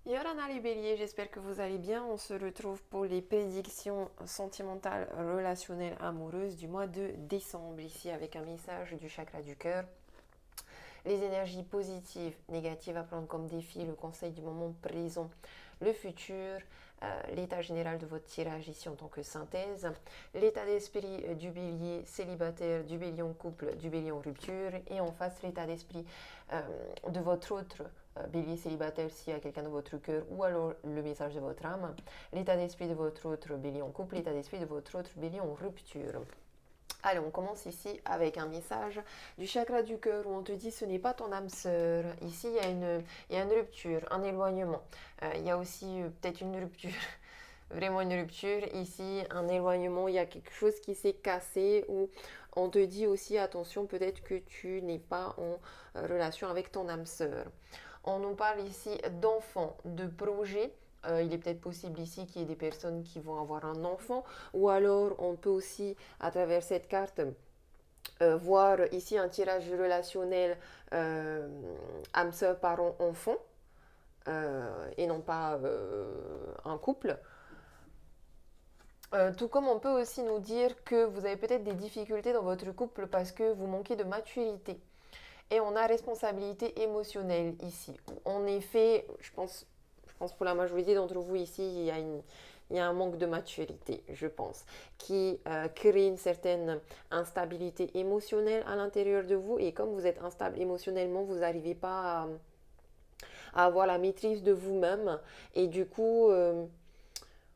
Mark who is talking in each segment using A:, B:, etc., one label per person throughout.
A: Yorana les béliers, j'espère que vous allez bien. On se retrouve pour les prédictions sentimentales, relationnelles, amoureuses du mois de décembre, ici avec un message du chakra du cœur. Les énergies positives, négatives à prendre comme défi, le conseil du moment présent, le futur, l'état général de votre tirage ici en tant que synthèse, l'état d'esprit du bélier célibataire, du bélier en couple, du bélier en rupture, et en face l'état d'esprit de votre autre bélier célibataire s'il y a quelqu'un dans votre cœur, ou alors le message de votre âme, l'état d'esprit de votre autre bélier en couple, l'état d'esprit de votre autre bélier en rupture. Allez, on commence ici avec un message du chakra du cœur où on te dit ce n'est pas ton âme sœur. Ici, il y a une rupture, un éloignement. Il y a aussi peut-être une rupture, vraiment une rupture. Ici, un éloignement, il y a quelque chose qui s'est cassé ou on te dit aussi attention, peut-être que tu n'es pas en relation avec ton âme sœur. On nous parle ici d'enfants, de projets. Il est peut-être possible ici qu'il y ait des personnes qui vont avoir un enfant, ou alors on peut aussi, à travers cette carte, voir ici un tirage relationnel âme sœur, parent, enfant, et non pas un couple. Tout comme on peut aussi nous dire que vous avez peut-être des difficultés dans votre couple parce que vous manquez de maturité. Et on a responsabilité émotionnelle ici. En effet, je pense pour la majorité d'entre vous ici, il y a un manque de maturité, je pense, qui crée une certaine instabilité émotionnelle à l'intérieur de vous. Et comme vous êtes instable émotionnellement, vous n'arrivez pas à avoir la maîtrise de vous-même. Et du coup,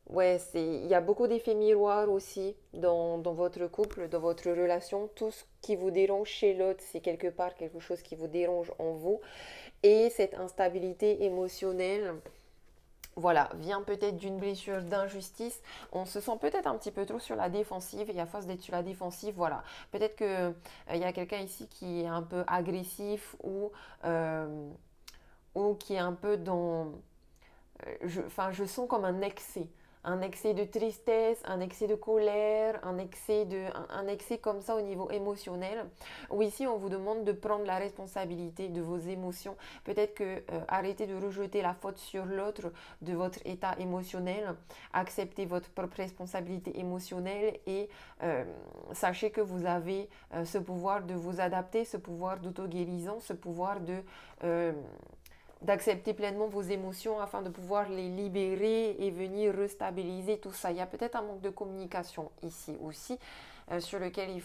A: ouais, il y a beaucoup d'effets miroirs aussi dans votre couple, dans votre relation. Tout ce qui vous dérange chez l'autre, c'est quelque part quelque chose qui vous dérange en vous. Et cette instabilité émotionnelle, voilà, vient peut-être d'une blessure d'injustice. On se sent peut-être un petit peu trop sur la défensive et à force d'être sur la défensive, voilà. Peut-être qu'il y a quelqu'un ici qui est un peu agressif ou qui est un peu dans je sens comme un excès de tristesse, un excès de colère, un excès comme ça au niveau émotionnel, où ici on vous demande de prendre la responsabilité de vos émotions. Peut-être que arrêtez de rejeter la faute sur l'autre de votre état émotionnel, acceptez votre propre responsabilité émotionnelle et sachez que vous avez ce pouvoir de vous adapter, ce pouvoir d'auto-guérison, ce pouvoir d'accepter pleinement vos émotions afin de pouvoir les libérer et venir restabiliser tout ça. Il y a peut-être un manque de communication ici aussi sur lequel il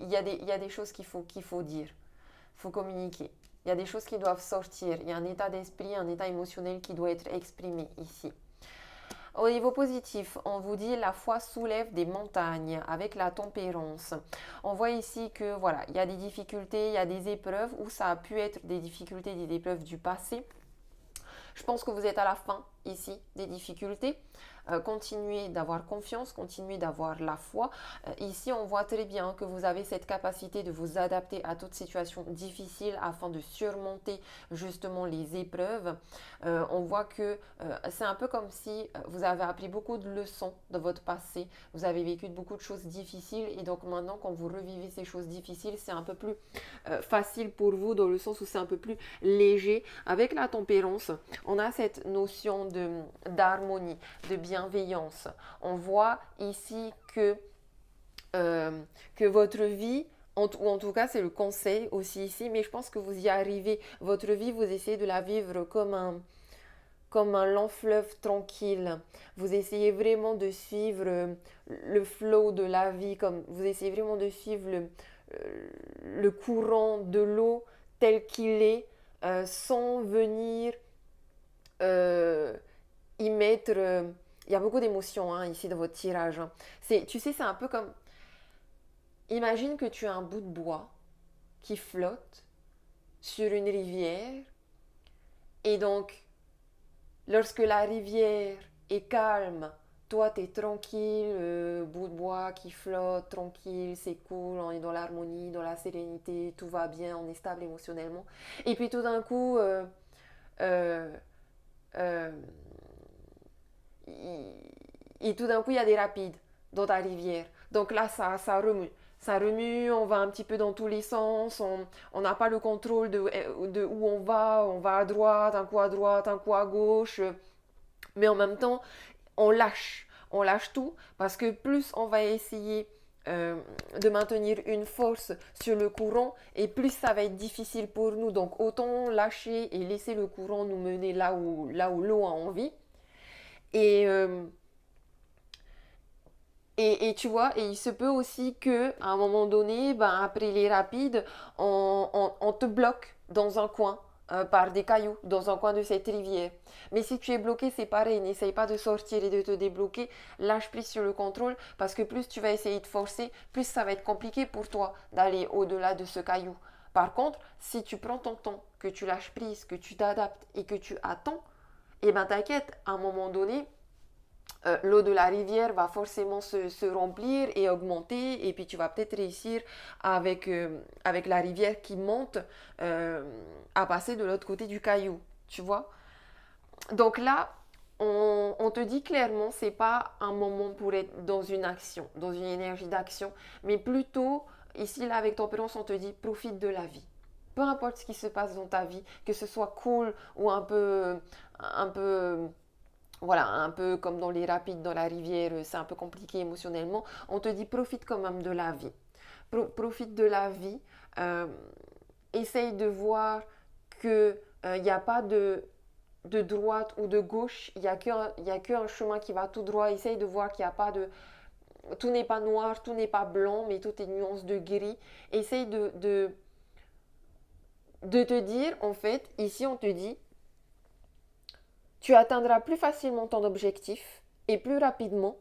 A: y a des choses qu'il faut dire, il faut communiquer. Il y a des choses qui doivent sortir. Il y a un état d'esprit, un état émotionnel qui doit être exprimé ici. Au niveau positif, on vous dit la foi soulève des montagnes avec la tempérance. On voit ici que voilà, il y a des difficultés, il y a des épreuves où ça a pu être des difficultés, des épreuves du passé. Je pense que vous êtes à la fin ici des difficultés. Continuez d'avoir confiance, continuez d'avoir la foi. Ici, on voit très bien que vous avez cette capacité de vous adapter à toute situation difficile afin de surmonter justement les épreuves. On voit que c'est un peu comme si vous avez appris beaucoup de leçons de votre passé. Vous avez vécu beaucoup de choses difficiles et donc maintenant, quand vous revivez ces choses difficiles, c'est un peu plus facile pour vous dans le sens où c'est un peu plus léger. Avec la tempérance, on a cette notion d'harmonie, de bienveillance. On voit ici que votre vie, ou en tout cas c'est le conseil aussi ici, mais je pense que vous y arrivez. Votre vie, vous essayez de la vivre comme un long fleuve tranquille. Vous essayez vraiment de suivre le flow de la vie, comme vous essayez vraiment de suivre le courant de l'eau tel qu'il est, sans venir euh, y mettre. Il y a beaucoup d'émotions hein, ici dans votre tirage. Hein. Tu sais, c'est un peu comme. Imagine que tu as un bout de bois qui flotte sur une rivière. Et donc, lorsque la rivière est calme, toi, tu es tranquille, bout de bois qui flotte, tranquille, c'est cool, on est dans l'harmonie, dans la sérénité, tout va bien, on est stable émotionnellement. Et puis tout d'un coup, euh, euh, et tout d'un coup, il y a des rapides dans ta rivière. Donc là, ça remue. ça remue, on va un petit peu dans tous les sens, on n'a pas le contrôle de où on va à droite, un coup à gauche, mais en même temps, on lâche tout parce que plus on va essayer de maintenir une force sur le courant et plus ça va être difficile pour nous. Donc autant lâcher et laisser le courant nous mener là où l'eau a envie. Et, euh, et tu vois, et il se peut aussi que à un moment donné, ben, après les rapides, on te bloque dans un coin par des cailloux, dans un coin de cette rivière. Mais si tu es bloqué, c'est pareil, n'essaye pas de sortir et de te débloquer, lâche prise sur le contrôle, parce que plus tu vas essayer de forcer, plus ça va être compliqué pour toi d'aller au-delà de ce caillou. Par contre, si tu prends ton temps, que tu lâches prise, que tu t'adaptes et que tu attends, eh ben t'inquiète, à un moment donné, l'eau de la rivière va forcément se remplir et augmenter et puis tu vas peut-être réussir avec la rivière qui monte euh, à passer de l'autre côté du caillou, tu vois. Donc là, on te dit clairement, c'est pas un moment pour être dans une action, dans une énergie d'action, mais plutôt, ici, là, avec Tempérance, on te dit, profite de la vie. Peu importe ce qui se passe dans ta vie, que ce soit cool ou un peu voilà, un peu comme dans les rapides, dans la rivière, c'est un peu compliqué émotionnellement. On te dit profite quand même de la vie. Profite de la vie. Euh, essaye de voir qu'il n'y a pas de droite ou de gauche. Il n'y a qu'un chemin qui va tout droit. Essaye de voir qu'il n'y a pas de... Tout n'est pas noir, tout n'est pas blanc, mais tout est nuance de gris. Essaye de te dire, en fait, ici on te dit, tu atteindras plus facilement ton objectif et plus rapidement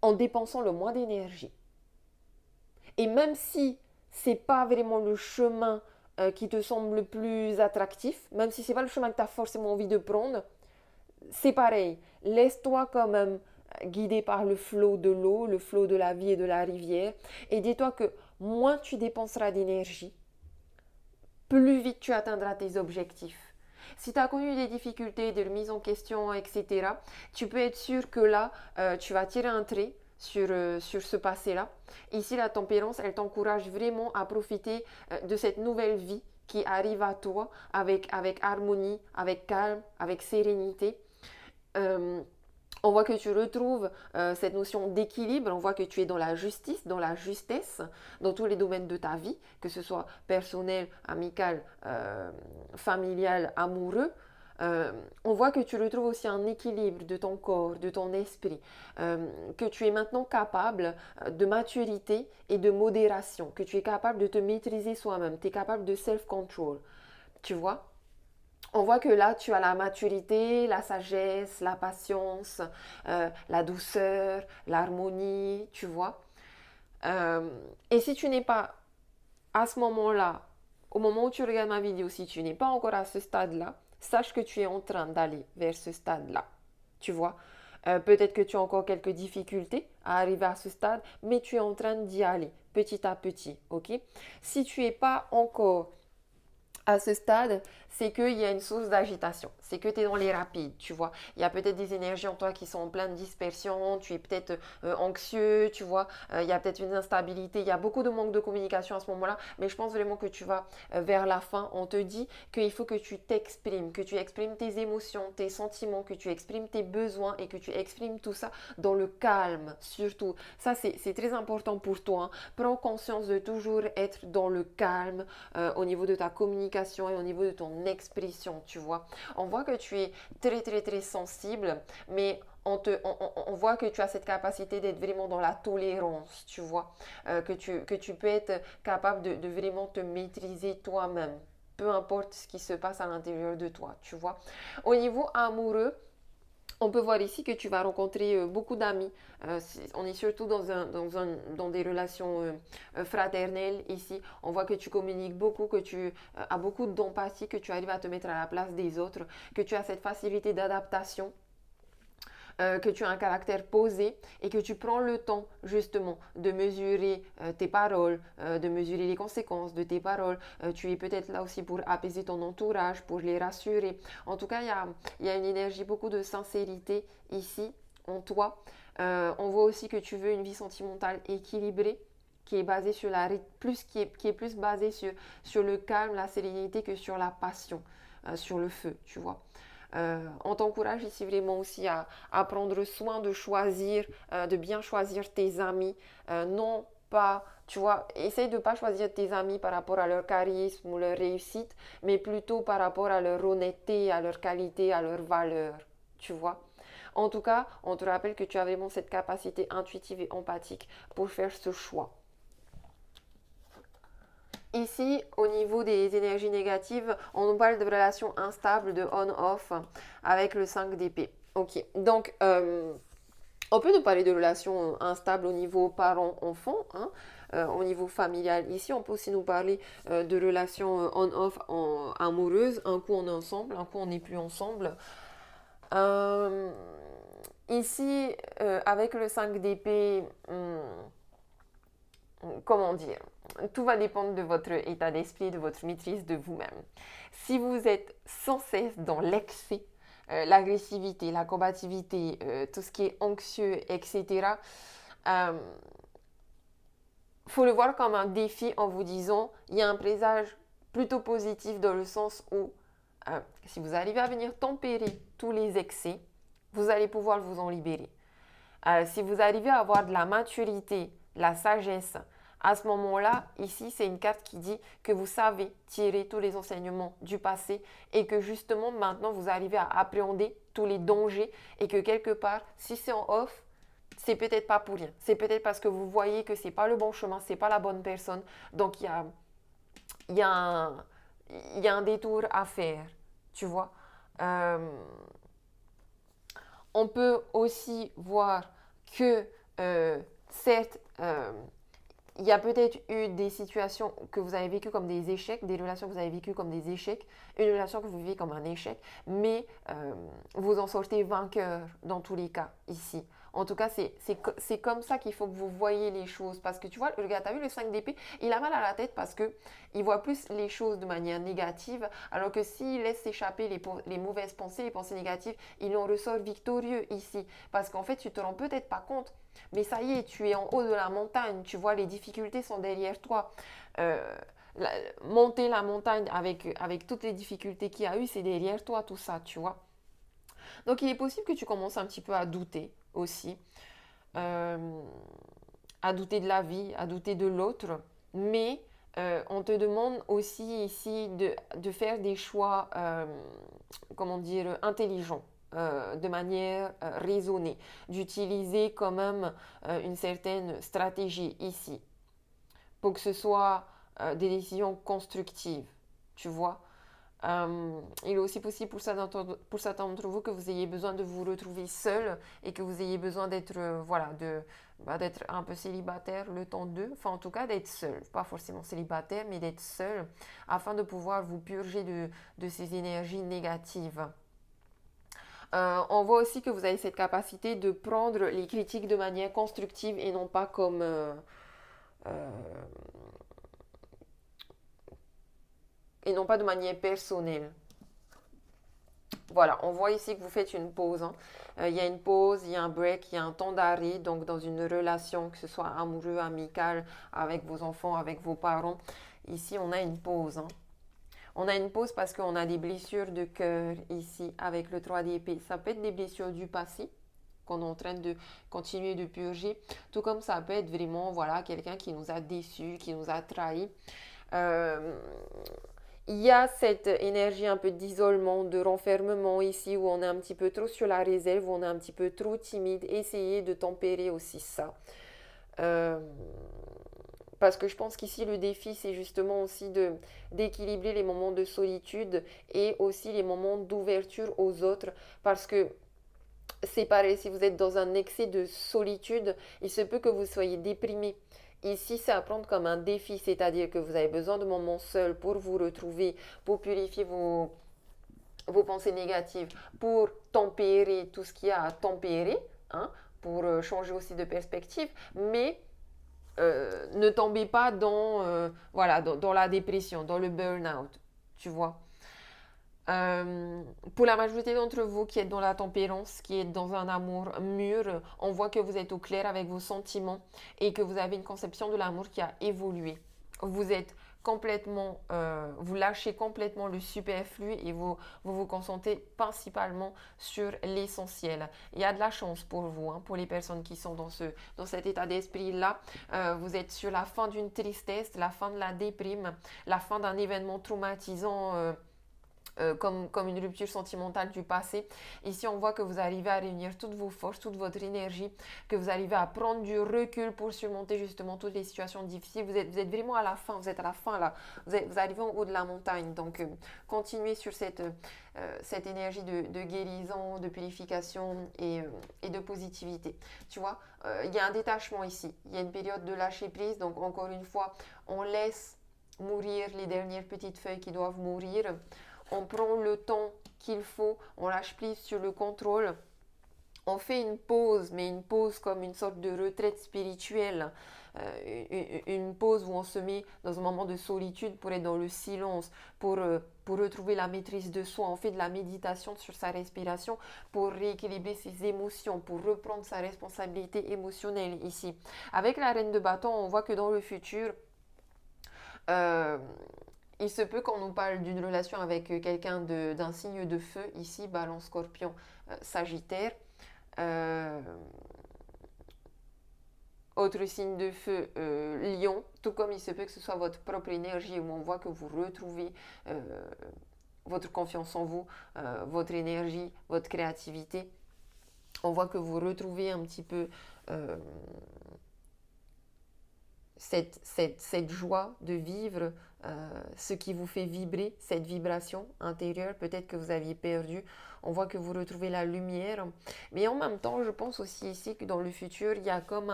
A: en dépensant le moins d'énergie. Et même si c'est pas vraiment le chemin qui te semble le plus attractif, même si c'est pas le chemin que tu as forcément envie de prendre, c'est pareil. Laisse-toi quand même guider par le flot de l'eau, le flot de la vie et de la rivière. Et dis-toi que moins tu dépenseras d'énergie, plus vite tu atteindras tes objectifs. Si tu as connu des difficultés, des remises en question, etc., tu peux être sûr que là, tu vas tirer un trait sur ce passé-là. Ici, la tempérance, elle t'encourage vraiment à profiter de cette nouvelle vie qui arrive à toi avec harmonie, avec calme, avec sérénité. Euh, on voit que tu retrouves cette notion d'équilibre, on voit que tu es dans la justice, dans la justesse, dans tous les domaines de ta vie, que ce soit personnel, amical, familial, amoureux. On voit que tu retrouves aussi un équilibre de ton corps, de ton esprit, que tu es maintenant capable de maturité et de modération, que tu es capable de te maîtriser soi-même, tu es capable de self-control, tu vois. On voit que là, tu as la maturité, la sagesse, la patience, la douceur, l'harmonie, tu vois. Et si tu n'es pas à ce moment-là, au moment où tu regardes ma vidéo, si tu n'es pas encore à ce stade-là, sache que tu es en train d'aller vers ce stade-là, tu vois. Peut-être que tu as encore quelques difficultés à arriver à ce stade, mais tu es en train d'y aller petit à petit, ok? Si tu n'es pas encore à ce stade, c'est qu'il y a une source d'agitation. C'est que tu es dans les rapides, tu vois. Il y a peut-être des énergies en toi qui sont en pleine dispersion, tu es peut-être anxieux, tu vois. Il y a peut-être une instabilité, il y a beaucoup de manque de communication à ce moment-là, mais je pense vraiment que tu vas vers la fin. On te dit qu'il faut que tu t'exprimes, que tu exprimes tes émotions, tes sentiments, que tu exprimes tes besoins et que tu exprimes tout ça dans le calme, surtout. Ça, c'est très important pour toi, hein. Prends conscience de toujours être dans le calme au niveau de ta communication et au niveau de ton expression, tu vois. On voit que tu es très, très, très sensible, mais on voit que tu as cette capacité d'être vraiment dans la tolérance, tu vois. Que tu peux être capable de vraiment te maîtriser toi-même. Peu importe ce qui se passe à l'intérieur de toi, tu vois. Au niveau amoureux, on peut voir ici que tu vas rencontrer beaucoup d'amis. On est surtout dans des relations fraternelles ici. On voit que tu communiques beaucoup, que tu as beaucoup d'empathie, que tu arrives à te mettre à la place des autres, que tu as cette facilité d'adaptation, que tu as un caractère posé et que tu prends le temps justement de mesurer tes paroles, de mesurer les conséquences de tes paroles. Tu es peut-être là aussi pour apaiser ton entourage, pour les rassurer. En tout cas, il y a une énergie, beaucoup de sincérité ici en toi. On voit aussi que tu veux une vie sentimentale équilibrée. qui est basé sur qui est plus basé sur le calme, la sérénité que sur la passion, sur le feu, tu vois. On t'encourage ici vraiment aussi à prendre soin de choisir, de bien choisir tes amis, non pas, tu vois, essaye de ne pas choisir tes amis par rapport à leur charisme ou leur réussite, mais plutôt par rapport à leur honnêteté, à leur qualité, à leur valeur, tu vois. En tout cas, on te rappelle que tu as vraiment cette capacité intuitive et empathique pour faire ce choix. Ici, au niveau des énergies négatives, on nous parle de relations instables, de on-off, avec le 5 d'épée. Ok, donc on peut nous parler de relations instables au niveau parent-enfant, hein, au niveau familial. Ici, on peut aussi nous parler de relations on-off amoureuses. Un coup, on est ensemble, un coup, on n'est plus ensemble. Euh, Ici, avec le 5 d'épée, comment dire, tout va dépendre de votre état d'esprit, de votre maîtrise de vous-même. Si vous êtes sans cesse dans l'excès, l'agressivité, la combativité, tout ce qui est anxieux, etc., faut le voir comme un défi en vous disant, il y a un présage plutôt positif dans le sens où si vous arrivez à venir tempérer tous les excès, vous allez pouvoir vous en libérer. Si vous arrivez à avoir de la maturité, de la sagesse, à ce moment-là, ici, c'est une carte qui dit que vous savez tirer tous les enseignements du passé et que justement, maintenant, vous arrivez à appréhender tous les dangers et que quelque part, si c'est en off, c'est peut-être pas pour rien. C'est peut-être parce que vous voyez que c'est pas le bon chemin, c'est pas la bonne personne. Donc, il y a un, il y a un détour à faire, tu vois. Euh, on peut aussi voir que, certes, il y a peut-être eu des situations que vous avez vécues comme des échecs, des relations que vous avez vécues comme des échecs, une relation que vous vivez comme un échec, mais vous en sortez vainqueur dans tous les cas ici. En tout cas, c'est comme ça qu'il faut que vous voyez les choses. Parce que tu vois, regarde, tu as vu le 5 d'épée, il a mal à la tête parce qu'il voit plus les choses de manière négative, alors que s'il laisse s'échapper les mauvaises pensées, les pensées négatives, il en ressort victorieux ici. Parce qu'en fait, tu te rends peut-être pas compte, mais ça y est, tu es en haut de la montagne, tu vois, les difficultés sont derrière toi. Euh, Monter la montagne avec toutes les difficultés qu'il y a eu, c'est derrière toi tout ça, tu vois. Donc il est possible que tu commences un petit peu à douter aussi, euh, à douter de la vie, à douter de l'autre, mais on te demande aussi ici de faire des choix, comment dire, intelligents. De manière raisonnée, d'utiliser quand même une certaine stratégie ici pour que ce soit des décisions constructives, tu vois. Il est aussi possible pour certains d'entre vous que vous ayez besoin de vous retrouver seul et que vous ayez besoin d'être voilà, d'être un peu célibataire le temps d'eux, enfin en tout cas d'être seul, pas forcément célibataire, mais d'être seul afin de pouvoir vous purger de ces énergies négatives. On voit aussi que vous avez cette capacité de prendre les critiques de manière constructive et non pas comme euh, et non pas de manière personnelle. Voilà, on voit ici que vous faites une pause, hein. Il y a une pause, il y a un break, il y a un temps d'arrêt, donc dans une relation, que ce soit amoureux, amical, avec vos enfants, avec vos parents. Ici, on a une pause, hein. On a une pause parce qu'on a des blessures de cœur ici avec le 3 d'épée. Ça peut être des blessures du passé qu'on est en train de continuer de purger, tout comme ça peut être vraiment voilà, quelqu'un qui nous a déçus, qui nous a trahis. Euh, il y a cette énergie un peu d'isolement, de renfermement ici où on est un petit peu trop sur la réserve, où on est un petit peu trop timide. Essayez de tempérer aussi ça. Euh, Parce que je pense qu'ici le défi c'est justement aussi d'équilibrer les moments de solitude et aussi les moments d'ouverture aux autres. Parce que c'est pareil, si vous êtes dans un excès de solitude, il se peut que vous soyez déprimé. Ici, c'est à prendre comme un défi, c'est-à-dire que vous avez besoin de moments seuls pour vous retrouver, pour purifier vos pensées négatives, pour tempérer tout ce qu'il y a à tempérer, hein, pour changer aussi de perspective, mais ne tombez pas dans, voilà, dans la dépression, dans le burn-out, tu vois. Pour la majorité d'entre vous qui êtes dans la tempérance, qui êtes dans un amour mûr, on voit que vous êtes au clair avec vos sentiments et que vous avez une conception de l'amour qui a évolué. Vous êtes complètement, vous lâchez complètement le superflu et vous concentrez principalement sur l'essentiel. Il y a de la chance pour vous, hein, pour les personnes qui sont dans cet état d'esprit-là. Vous êtes sur la fin d'une tristesse, la fin de la déprime, la fin d'un événement traumatisant. Comme une rupture sentimentale du passé. Ici, on voit que vous arrivez à réunir toutes vos forces, toute votre énergie, que vous arrivez à prendre du recul pour surmonter justement toutes les situations difficiles. Vous êtes vraiment à la fin, vous êtes à la fin là, vous arrivez en haut de la montagne. Donc, continuez sur cette énergie de guérison, de purification et de positivité. Tu vois, il y a un détachement ici, il y a une période de lâcher prise. Donc, encore une fois, on laisse mourir les dernières petites feuilles qui doivent mourir. On prend le temps qu'il faut, on lâche prise sur le contrôle, on fait une pause, mais une pause comme une sorte de retraite spirituelle, une pause où on se met dans un moment de solitude pour être dans le silence, pour retrouver la maîtrise de soi. On fait de la méditation sur sa respiration pour rééquilibrer ses émotions, pour reprendre sa responsabilité émotionnelle ici. Avec la reine de bâton, on voit que dans le futur, il se peut qu'on nous parle d'une relation avec quelqu'un d'un signe de feu, ici, Balance, Scorpion, Sagittaire. Euh, Autre signe de feu, Lion, tout comme il se peut que ce soit votre propre énergie, où on voit que vous retrouvez votre confiance en vous, votre énergie, votre créativité. On voit que vous retrouvez un petit peu cette joie de vivre, ce qui vous fait vibrer, cette vibration intérieure, peut-être que vous aviez perdu. On voit que vous retrouvez la lumière. Mais en même temps, je pense aussi ici que dans le futur, il y a comme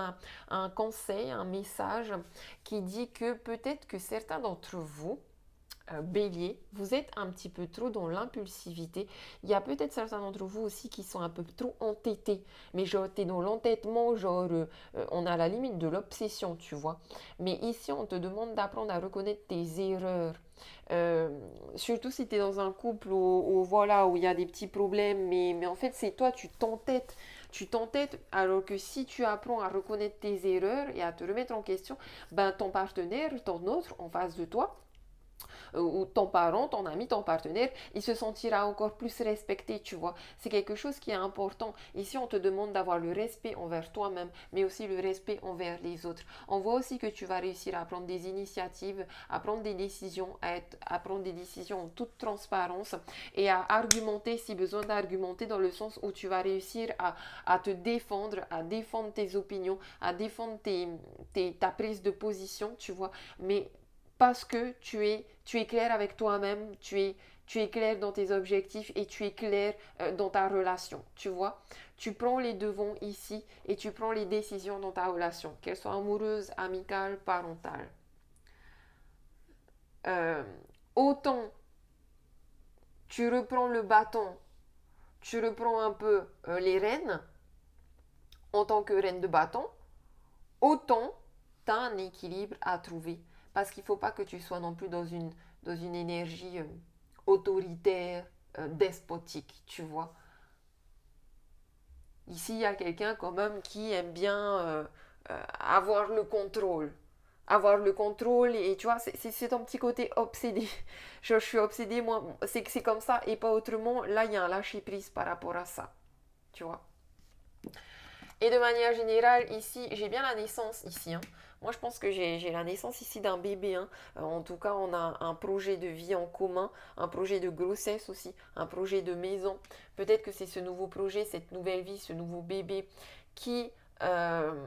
A: un conseil, un message qui dit que peut-être que certains d'entre vous, Bélier, vous êtes un petit peu trop dans l'impulsivité. Il y a peut-être certains d'entre vous aussi qui sont un peu trop entêtés. Mais genre, t'es dans l'entêtement, genre, on a la limite de l'obsession, tu vois. Mais ici, on te demande d'apprendre à reconnaître tes erreurs. Euh, Surtout si tu es dans un couple voilà, où il y a des petits problèmes, mais en fait, c'est toi, tu t'entêtes. Tu t'entêtes, alors que si tu apprends à reconnaître tes erreurs et à te remettre en question, ben, ton partenaire, ton autre en face de toi, ou ton parent, ton ami, ton partenaire, il se sentira encore plus respecté, tu vois. C'est quelque chose qui est important. Ici, on te demande d'avoir le respect envers toi-même, mais aussi le respect envers les autres. On voit aussi que tu vas réussir à prendre des initiatives, à prendre des décisions, à prendre des décisions en toute transparence et à argumenter si besoin d'argumenter dans le sens où tu vas réussir à te défendre, à défendre tes opinions, à défendre ta prise de position, tu vois. Mais parce que tu es clair avec toi-même, tu es clair dans tes objectifs et tu es clair dans ta relation, tu vois. Tu prends les devants ici et tu prends les décisions dans ta relation, qu'elle soit amoureuse, amicale, parentale. Euh, Autant tu reprends le bâton, tu reprends un peu les rênes en tant que reine de bâton, autant tu as un équilibre à trouver. Parce qu'il ne faut pas que tu sois non plus dans une énergie autoritaire, despotique, tu vois. Ici, il y a quelqu'un quand même qui aime bien avoir le contrôle. Avoir le contrôle et tu vois, c'est ton petit côté obsédé. Je suis obsédée, moi, c'est comme ça et pas autrement. Là, il y a un lâcher-prise par rapport à ça, tu vois. Et de manière générale, ici, j'ai bien la naissance ici, hein. Moi, je pense que j'ai la naissance ici d'un bébé, hein. En tout cas, on a un projet de vie en commun, un projet de grossesse aussi, un projet de maison. Peut-être que c'est ce nouveau projet, cette nouvelle vie, ce nouveau bébé qui, euh,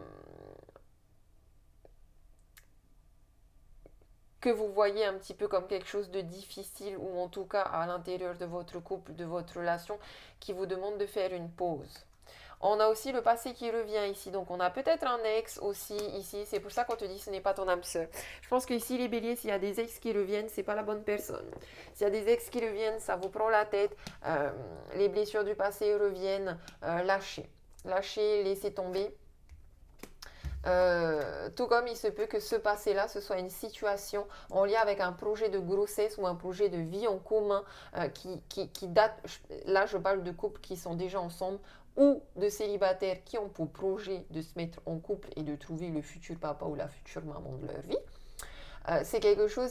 A: que vous voyez un petit peu comme quelque chose de difficile ou en tout cas à l'intérieur de votre couple, de votre relation, qui vous demande de faire une pause. On a aussi le passé qui revient ici. Donc, on a peut-être un ex aussi ici. C'est pour ça qu'on te dit ce n'est pas ton âme sœur. Je pense que ici, les béliers, s'il y a des ex qui reviennent, c'est pas la bonne personne. S'il y a des ex qui reviennent, ça vous prend la tête. Les blessures du passé reviennent. Lâchez. Lâchez, laissez tomber. Tout comme il se peut que ce passé-là, ce soit une situation en lien avec un projet de grossesse ou un projet de vie en commun qui date, là je parle de couples qui sont déjà ensemble ou de célibataires qui ont pour projet de se mettre en couple et de trouver le futur papa ou la future maman de leur vie. C'est quelque chose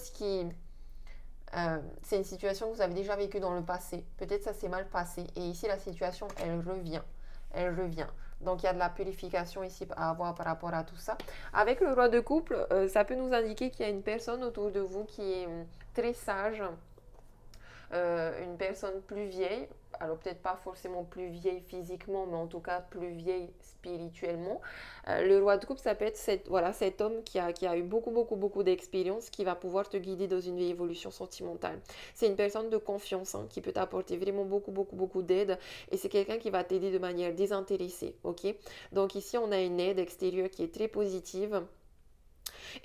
A: c'est une situation que vous avez déjà vécue dans le passé. Peut-être ça s'est mal passé. Et ici, la situation, elle revient. Elle revient. Donc, il y a de la purification ici à avoir par rapport à tout ça. Avec le roi de couple, ça peut nous indiquer qu'il y a une personne autour de vous qui est très sage, une personne plus vieille, alors peut-être pas forcément plus vieille physiquement, mais en tout cas plus vieille spirituellement. Le roi de coupe, ça peut être cet homme qui a eu beaucoup d'expérience, qui va pouvoir te guider dans une évolution sentimentale. C'est une personne de confiance qui peut t'apporter vraiment beaucoup d'aide, et c'est quelqu'un qui va t'aider de manière désintéressée, ok? Donc ici, on a une aide extérieure qui est très positive.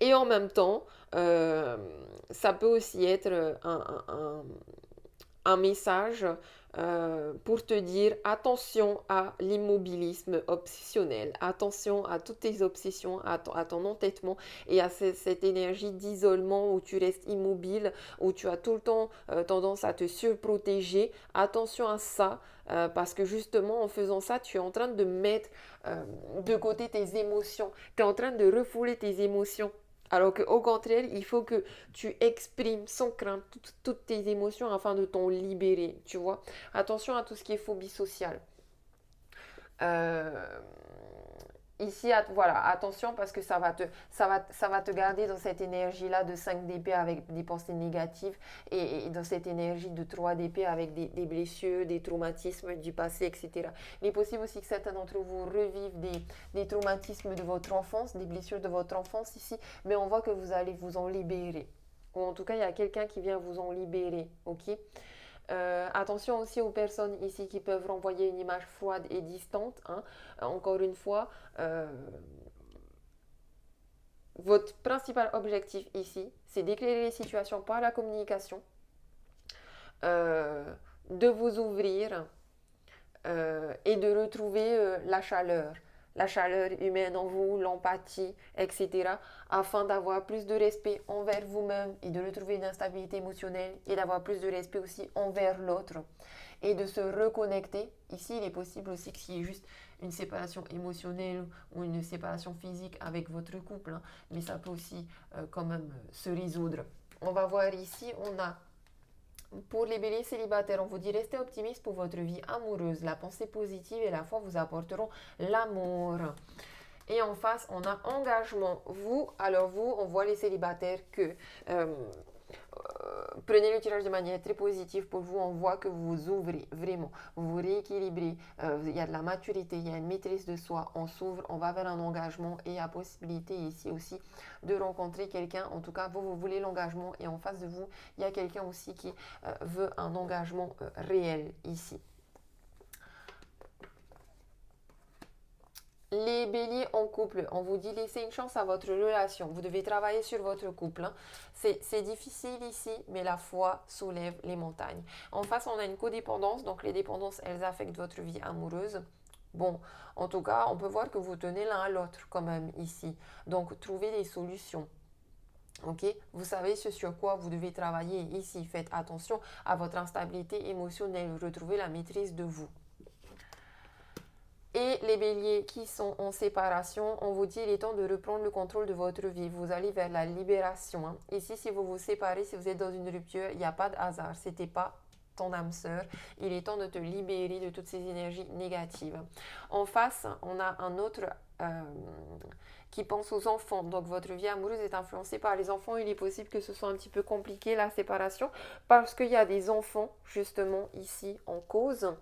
A: Et en même temps, ça peut aussi être un message pour te dire attention à l'immobilisme obsessionnel, attention à toutes tes obsessions, à ton entêtement et à cette énergie d'isolement où tu restes immobile, où tu as tout le temps tendance à te surprotéger. Attention à ça. Parce que justement, en faisant ça, tu es en train de mettre de côté tes émotions. Tu es en train de refouler tes émotions. Alors qu'au contraire, il faut que tu exprimes sans crainte toutes tes émotions afin de t'en libérer, tu vois. Attention à tout ce qui est phobie sociale. Euh, Ici, voilà, attention parce que ça va te garder dans cette énergie-là de 5 d'épée avec des pensées négatives et dans cette énergie de 3 d'épée avec des blessures, des traumatismes du passé, etc. Il est possible aussi que certains d'entre vous revivent des traumatismes de votre enfance, des blessures de votre enfance ici, mais on voit que vous allez vous en libérer. Ou en tout cas, il y a quelqu'un qui vient vous en libérer, ok? Attention aussi aux personnes ici qui peuvent renvoyer une image froide et distante, hein. Encore une fois, votre principal objectif ici, c'est d'éclairer les situations par la communication, euh, de vous ouvrir et de retrouver la chaleur humaine en vous, l'empathie, etc., afin d'avoir plus de respect envers vous-même et de retrouver une instabilité émotionnelle et d'avoir plus de respect aussi envers l'autre et de se reconnecter. Ici, il est possible aussi qu'il y ait juste une séparation émotionnelle ou une séparation physique avec votre couple, hein, mais ça peut aussi quand même se résoudre. On va voir ici, on a pour les béliers célibataires, on vous dit restez optimiste pour votre vie amoureuse. La pensée positive et la foi vous apporteront l'amour. Et en face, on a engagement. Vous, on voit les célibataires que prenez le tirage de manière très positive pour vous. On voit que vous vous ouvrez vraiment, vous vous rééquilibrez. Il y a de la maturité, il y a une maîtrise de soi. On s'ouvre, on va vers un engagement et il y a possibilité ici aussi de rencontrer quelqu'un. En tout cas, vous voulez l'engagement et en face de vous, il y a quelqu'un aussi qui veut un engagement réel ici. Les béliers en couple, on vous dit laissez une chance à votre relation. Vous devez travailler sur votre couple, hein. C'est difficile ici, mais la foi soulève les montagnes. En face, on a une codépendance, donc les dépendances, elles affectent votre vie amoureuse. Bon, en tout cas, on peut voir que vous tenez l'un à l'autre quand même ici. Donc, trouvez des solutions. Ok, vous savez ce sur quoi vous devez travailler ici. Faites attention à votre instabilité émotionnelle. Retrouvez la maîtrise de vous. Et les béliers qui sont en séparation, on vous dit il est temps de reprendre le contrôle de votre vie. Vous allez vers la libération, hein. Ici, si vous vous séparez, si vous êtes dans une rupture, il n'y a pas de hasard. C'était pas ton âme sœur. Il est temps de te libérer de toutes ces énergies négatives. En face, on a un autre qui pense aux enfants. Donc votre vie amoureuse est influencée par les enfants. Il est possible que ce soit un petit peu compliqué la séparation parce qu'il y a des enfants justement ici en cause.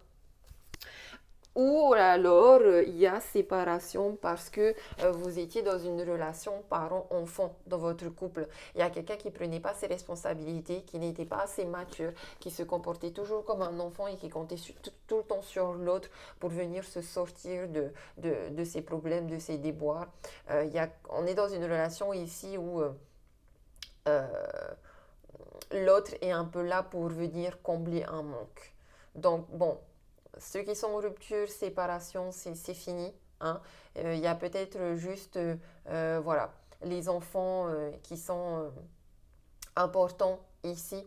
A: Ou alors, il y a séparation parce que vous étiez dans une relation parent-enfant dans votre couple. Il y a quelqu'un qui ne prenait pas ses responsabilités, qui n'était pas assez mature, qui se comportait toujours comme un enfant et qui comptait tout le temps sur l'autre pour venir se sortir de ses problèmes, de ses déboires. On est dans une relation ici où euh, l'autre est un peu là pour venir combler un manque. Donc, bon. Ceux qui sont en rupture, séparation, c'est fini. hein. Il y a peut-être juste, voilà, les enfants qui sont importants ici.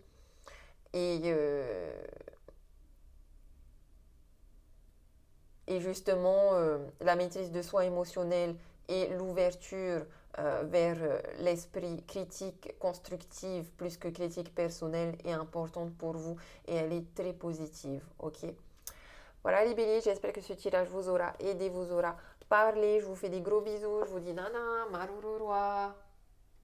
A: Et, et justement, la maîtrise de soi émotionnelle et l'ouverture vers l'esprit critique constructive plus que critique personnelle est importante pour vous et elle est très positive, ok? Voilà les béliers, j'espère que ce tirage vous aura aidé, vous aura parlé. Je vous fais des gros bisous, je vous dis nana, marururua.